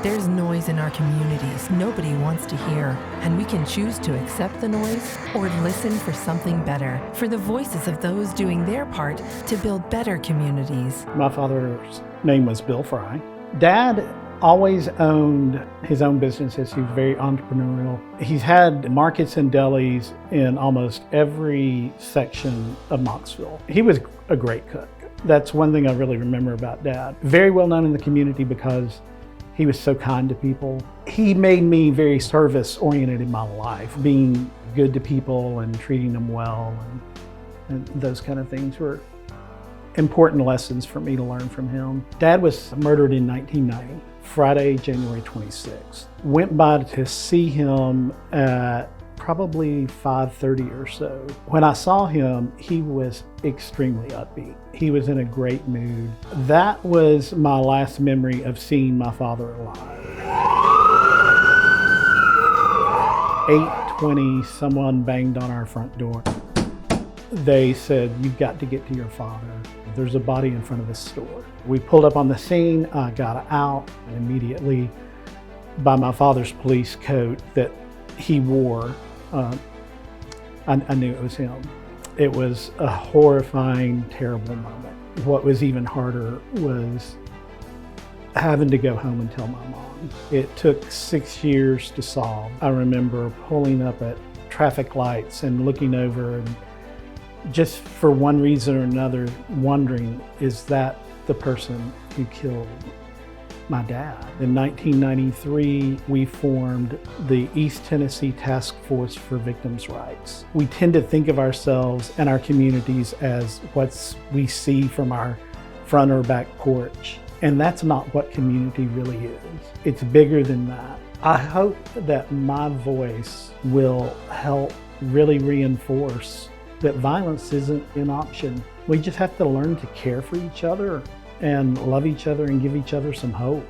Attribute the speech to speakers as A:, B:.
A: There's noise in our communities nobody wants to hear, and we can choose to accept the noise or listen for something better, for the voices of those doing their part to build better communities.
B: My father's name was Bill Frye. Dad always owned his own businesses. He was very entrepreneurial. He's had markets and delis in almost every section of Knoxville. He was a great cook. That's one thing I really remember about Dad. Very well known in the community because he was so kind to people. He made me very service-oriented in my life, being good to people and treating them well, and those kind of things were important lessons for me to learn from him. Dad was murdered in 1990, Friday, January 26th. Went by to see him at probably 5:30 or so. When I saw him, he was extremely upbeat. He was in a great mood. That was my last memory of seeing my father alive. 8:20, someone banged on our front door. They said, "You've got to get to your father. There's a body in front of the store." We pulled up on the scene, I got out, and immediately, by my father's police coat that he wore, I knew it was him. It was a horrifying, terrible moment. What was even harder was having to go home and tell my mom. It took 6 years to solve. I remember pulling up at traffic lights and looking over and just for one reason or another wondering, is that the person who killed my dad? In 1993, we formed the East Tennessee Task Force for Victims' Rights. We tend to think of ourselves and our communities as what we see from our front or back porch. And that's not what community really is. It's bigger than that. I hope that my voice will help really reinforce that violence isn't an option. We just have to learn to care for each other and love each other and give each other some hope.